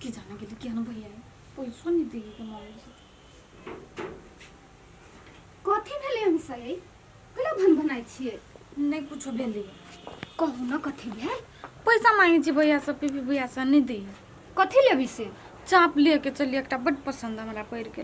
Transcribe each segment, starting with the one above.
की जाना के केहन भैया पैसो नहीं दी के मांगे कथी भेलै हम सही कला भन छिए नहीं कुछ भेले कहू न कथी भेल पैसा मांगे छी भैया से पीपी भैया से नहीं दी कथी लेबी से चाप लेके चलिए एकटा बड़ पसंद हमरा पैर के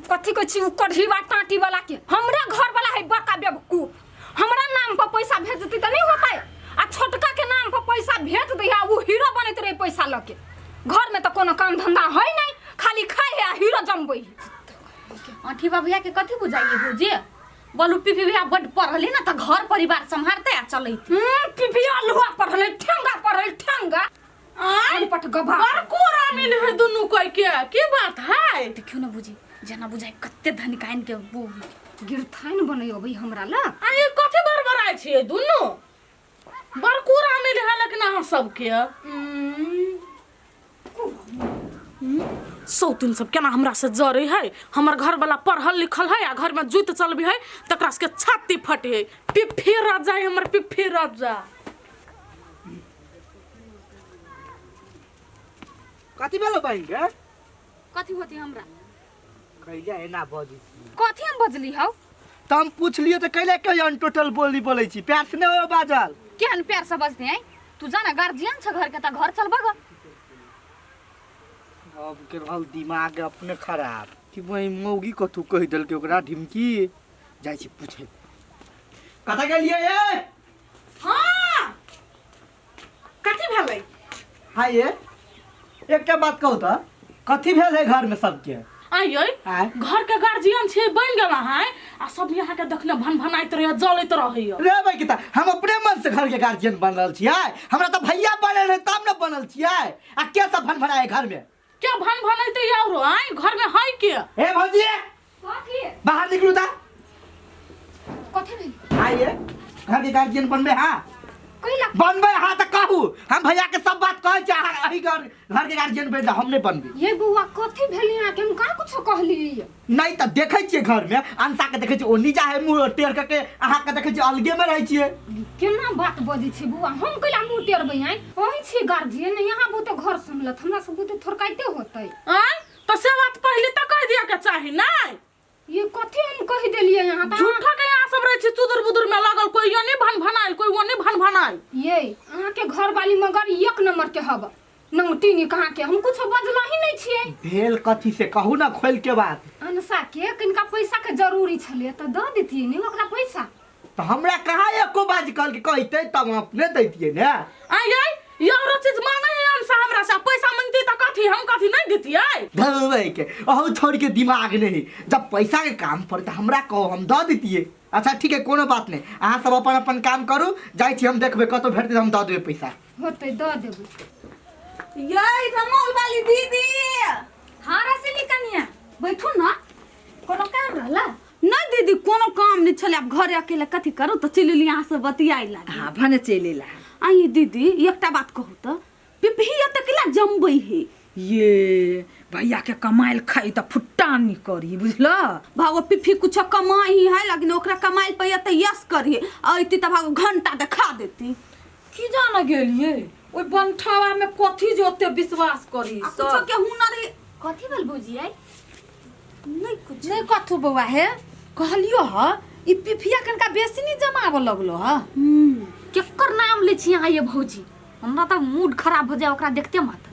कथी कहै छी कढ़ी बा टाटी वाला के हमरा घर वाला है बड़का बेवकूफ हमरा नाम पर पैसा भेज देती त नहीं होतै आ छोटका के नाम पर पैसा भेज दैया वो हीरो बनैत रहे पैसा लके घर में तो कोनो काम धंधा है नहीं खाली खाए है हीरो जमबै आठी भैया के कथी बुझाइए भौजी बोलू पीपी भैया बड़ पढ़ले ना त घर परिवार संभालते आ चलैत पीपी अलुआ पढ़ले ठंगा अनपट गभा और कोरा मिल है दोनों कोई के की बात है देखियो ना बुझी जना बुझाइ कत्ते धन काइन के वो गिरथाइन बनै अबै हमरा ला आ ये कथि बरबराय छियै दोनों बड़ कोरा मिल है लेकिन अहाँ सब के सौतिन सब केना हमरा से जरे है हमर घर वाला पढ़ल लिखल है आ घर में जुत चलबी है तकरा से छाती फटे है पिफी राजा है हमर पिफी राजा कथी भेलो बहिन के कथी होती हमरा कहिया एना बजी कथी हम बजली हौ त हम पूछलियो त कैले के अनटोटल बोलै छी प्यार से नहीं बाजल केहन प्यार से बजते हैं तू जाना गार्जियन छ घर के त घर चल बग अब के रहल दिमाग अपने खराब कि वही मौगी कथू कह देल के ओकरा ढिमकी जाय छी पूछे कथा के लिए ए हां कथि भेलै हां ये एकटा बात कहू त कथी भेल है घर में सबके आइए घर के गार्जियन छे बन गेला है आ सब यहाँ के देखले भनभनाइत रहे जलैत रहे रे भाई किता हम अपने मन से घर के गार्जियन बनल छियै हमरा त भैया बनल है तब न बनल छियै आ के सब भनभनाए घर में क्या भनभनाइते यारो आइ घर में है के ए भौजी कथी बाहर निकलू ता कथी भेल आइए घर के गार्जियन बनबे हां कैला बनबे हां त कहू हम भैया के सब बात कहै छी अही घर के गार्जियन बन हम नहीं बनबे ये बुआ कथी भेल यहाँ के हम का कुछ कहली नहीं त देखै छियै घर में अंसा के देखै छियै ओनी जा है मुंह टेर के अहा के देखै छियै अलगे में रहै छियै केना बात बजै छी बुआ हम कैला मुंह टेरबै हैं ओही छी गार्जियन यहाँ बुते घर संभलत हमरा सब बुते थोरकाइते होतै आइ तो से बात पहले त कह दिया के चाहि नहीं ये कथी हम कह देलिए यहाँ त झूठा के यहाँ सब रहे छी चुदर बुदर में लागल कोई यो नहीं भनभनाई कोई वो नहीं भनभनाई ये अहाँ के घर वाली मगर एक नंबर के हब नौतीनी कहाँ के हम कुछ बजला ही नहीं छियै भेल कथी से कहू ना खोल के बात अनसा के किनका पैसा के जरूरी छले त द देतिए ने ओकरा पैसा तो हमरा कहाँ एको बाज कल के कहते तब हम अपने दैतिए ने आइ यारो चीज मांगे है अंसा हमरा से पैसा मांगती त कथी हम कथी नहीं देतियै धलबै के ओहू छोड़ के दिमाग नहीं जब पैसा के काम पर त हमरा कहो हम द देतिए अच्छा ठीक है कोनो बात नहीं अहाँ सब अपन अपन काम करू जाय छी हम देखबे कतो भेटते हम द देबे पैसा होतै द देबै यई रमोल वाली दीदी हां रसली कनिया बैठू ना कोनो काम रहला नहीं दीदी कोनो काम नहीं छले अब घरे अकेले कथी करू तो चलिली यहाँ से बतियाई लागी हां भने चलेला आई दीदी एकटा बात कहू त पिपही तकला जमबै है ये भैया के कमाइल खाई त फुट्टानी करी बुझला भागो पिपही कुछ कमाई है लेकिन ओकरा कमाइल पे त यस करी आइती त भागो घंटा देखा देती की जाना गेलिए ओइ बंठावा में कथी जो ओते विश्वास करी कुछ के हुनर है कथी भेल बुझी आई नहीं कुछ नहीं कथु बउआ है कहलियो ह ई पिफिया कनका बेसी नहीं जमाव लगलो ह केकर नाम ले छी यहाँ ये भौजी हमरा त मूड खराब हो जाए ओकरा देखते मात्र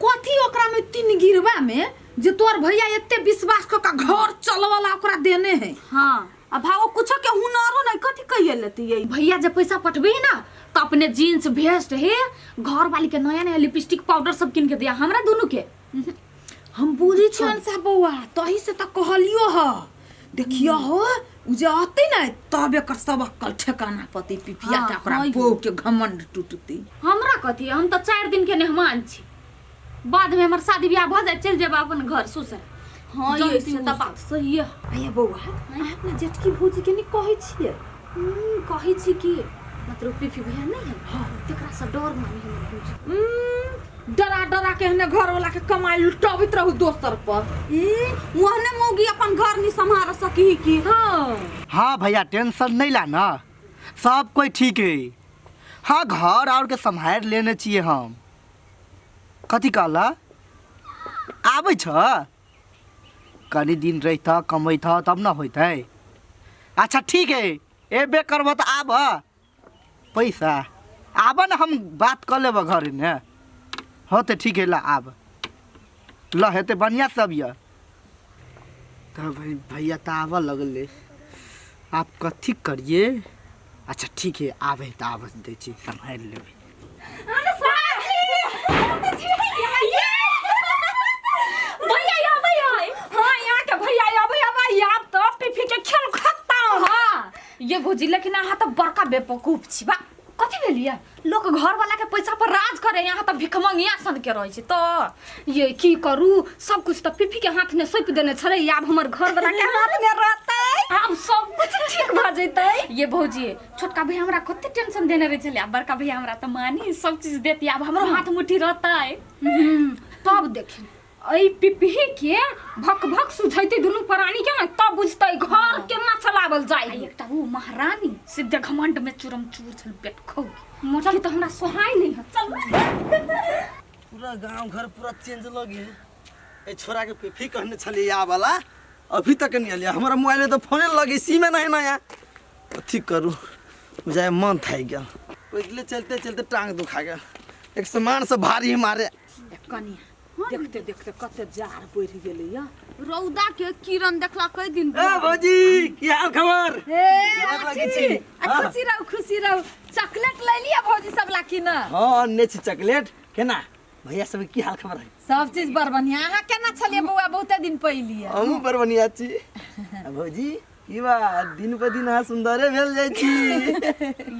कथी ओकरा में तीन गिरवा में जे तोर भैया एते विश्वास क का घर चलवाला ओकरा देने है हाँ अब भागो कुछ के हुनरो नहीं कथी कहिए लेती है भैया जब पैसा पठबे ना तो अपने जीन्स वेस्ट है घर वाली के नया नया लिपस्टिक पाउडर सब किन के दिया हमरा दोनों के हम बुझी छन सा बउआ तही से त कहलियो ह देखियो हो उ जे आते ना तबे कर सब अक्कल ठिकाना पति पिफिया हाँ, के ओकरा हाँ, बो के घमंड टूटती हमरा कथी हम तो 4 दिन के मेहमान छी बाद में हमर शादी ब्याह भ जाए चल जेबा अपन घर ससुर हां ये से त बात सही है भैया बउआ अपने जेठकी भौजी के नहीं कहै छियै कही छी कि मतलब पिफी भैया नहीं है हां तेकरा से डर मानी हमर भौजी डरा डरा के हने घर वाला के कमाई लुटावित रहू दोसर पर वहने मौगी अपन घर नहीं संभाल सकी की हां हाँ भैया टेंशन नहीं ला ना सब कोई ठीक है हाँ घर और के संभाल लेने चाहिए हम कथी कहला आबै छ कनी दिन रहित कमैत तब न होइतै। अच्छा ठीक है एबे करब त आब पैसा आब न हम बात कर लेब घर में होते ठीक है। ला आब ल हेते बढ़िया सब य तब भैया त आब लगले आप कथी करिए। अच्छा ठीक है आबे त आब दै छी संभाल लेबै। हाँ ये भौजी लेकिन यहाँ तो बड़का बेवकूफ छी बा। कथी भेलिए लोग घर वाला के पैसा पर राज करे, यहाँ तो भिखमंगिया सन के रहे छै। तो ये की करू सब कुछ तो पिफी के हाथ में सौंप देने छले, आब हमर घर वाला के हाथ में रहतै, आब सब कुछ ठीक भ जैतै। ये भौजी छोटका भैया हमरा कते टेंशन देने रहे छले, बड़का भैया हमरा तो मानी सब चीज देती, अब हमरो हाथ मुट्ठी रहतै। तब देखी ऐ पिपही के भक भक सुझैते दुनु प्राणी के न तब बुझतै घर केना चलावल जाय। एकटा वो महारानी सीधे घमंड में चूरम चूर छल पेट खौ मोटा तो हमरा सोहाय नहीं है। चल पूरा गांव घर पूरा चेंज लगे। ए छोरा के पिफी कहने छली या वाला अभी तक नहीं आलिया। हमारा मोबाइल में तो फोन लगे सीम नहीं नया अथी करूँ मुझे मन था गया। पहले चलते चलते टांग दुखा गया। एक सामान से भारी मारे कनिया देखते देखते कते जार बढ़ गेलै या। रौदा के किरण देखला कई दिन ए भौजी की हाल खबर। खुशी रहो चॉकलेट ले लिया भौजी सब ला की ना। हां ने छी चॉकलेट केना भैया सब की हाल खबर है। सब चीज बड़ बढ़िया। अहाँ केना छलिए बौआ बहुते दिन पहिले। हमहू बड़ बढ़िया छी। भौजी की बा दिन पे दिन आ सुंदरे भेल जाय छी।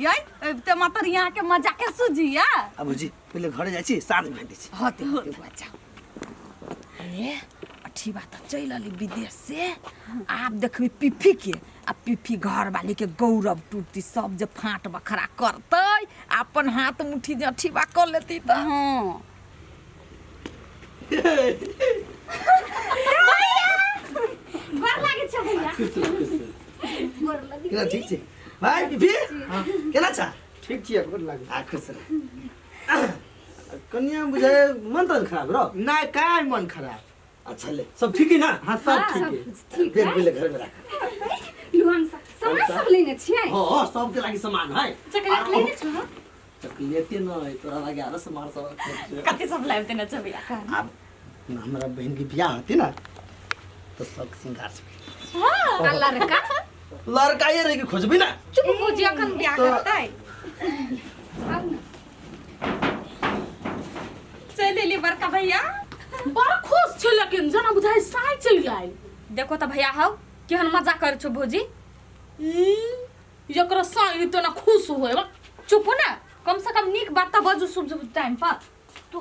यई त मातर यहाँ के मजा के सुजिया। अब भौजी पहले घरे जाय छी साँझ में भेटै छी। होते बच्चा ए अच्छी बात चल अली विदेश से। आप देखबी पिफी के आ पिफी घर वाली के गौरव टूटती सब जे फाट बखरा करतै अपन हाथ मुट्ठी जे अच्छी बात कर लेती त। हां बर लागे छ भैया। केना ठीक छै भाई पिफी केना छ ठीक छियै गोर लागे। आ खुश रह। कन्या बुझे मन तो खराब रो ना काय मन खराब। अच्छा ले सब ठीक है ना। हाँ सब ठीक है। देख पहले घर में रख। लुहान सामान सब लेने छियै। हां सब के लागि सामान है। चॉकलेट लेने छ। चॉकलेट न है तोरा लागि आरो सामान सब कते सब लाइव देना छ भैया। अब हमरा बहन की बियाह होती ना तो सब सिंगार से हां लड़का लड़का ये रे के खोजबी ना। चुप भौजी अखन बियाह करतै। चल ले बड़का भैया बड़ा खुश छै लेकिन जना बुझाइ साइ चलि आइल। देखो त भैया हौ केहन मजा कर छो भौजी। एकरा साइ तो ना खुश होए बा। चुप हो ना कम से कम नीक बात त बजू शुभ शुभ टाइम पर। तो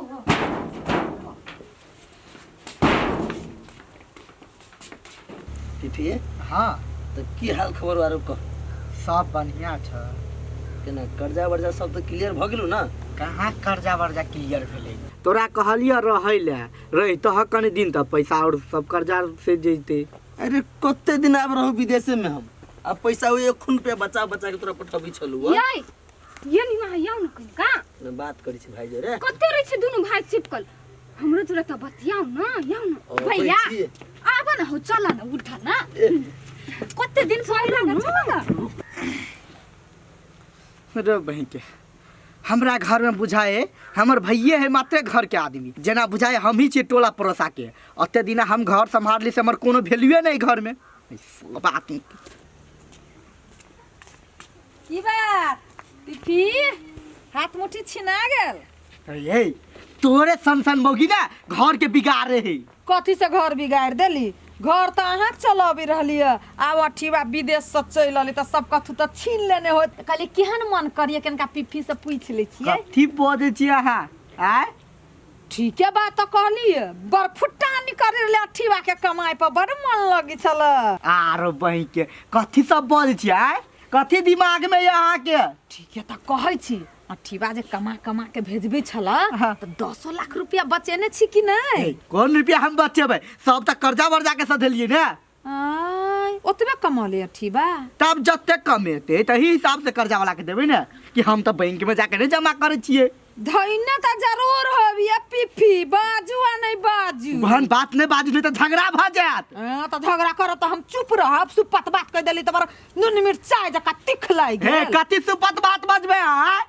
पिफी हाँ तो की हाल खबर वारो को सब बढ़िया छ। केना कर्जा वर्जा सब तो क्लियर भ गेलु ना। कहाँ कर्जा वर्जा क्लियर भेलै। तोरा कहलिया रहै ले रही तो कने दिन तक पैसा और सब कर्जा से जैते। अरे कते दिन आब रहू विदेश में हम अब पैसा हुए 1 खून पे बचा बचा के तोरा पठबी छलु हो। यई ये नि ना याउ न का ना बात करी छी भाई जे रे कते रहि छै दुनु भाई चिपकल। हमरो तोरा त बतियाउ न याउ न भैया आब न हो चल न उठा न कते दिन से आइला न चल रे बहन के हमरा घर में बुझाए हमर भैये है मात्र घर के आदमी जेना बुझाए हम ही छे टोला पड़ोसा के। अते दिना हम घर संभाल ली से हमर कोनो वैल्यूए नहीं घर में। बात नहीं की बात पिफी हाथ मुट्ठी छिना गेल। ये तोरे सन मौगी ना घर के बिगाड़े है। कथी से घर बिगाड़ देली। घर तो अहाँ चलाबी रहली आब अठीबा विदेश से चल अली तो सब कथू तो छीन लेने हो। कहली केहन मन करिए कनका पिफी से पूछ ले छिए। कथी बजे छी अहाँ आय ठीक है बात तो कहली बड़ फुट्टा निकल रहले अठीबा के कमाई पर बड़ मन लगी छल। आरो बहन के कथी सब बजे छी आय कथी दिमाग में यहाँ के। ठीक है तो कहै छी अठीबा जे कमा कमा के भेजबे छल तो 10 लाख रुपया बचेने छी कि नहीं। कौन रुपया हम बचेबै सब तक कर्जा वर्जा के सधेलिए ने। आय ओतबे कमले अठीबा तब जते कमेते तही हिसाब से कर्जा वाला के देबै ने कि हम तो बैंक में जाके नहीं जमा करे छिए। धइने तो जरूर होबी पिफी बाजू आ नहीं बाजू। बाजू बहन बात नहीं बाजू नहीं तो झगड़ा भ जात तो झगड़ा करो तो हम चुप रहब सुपत बात कह देली तो नून मिर्चाई जका तीख लाग हे गेल कति सुपत बात बजबे हाँ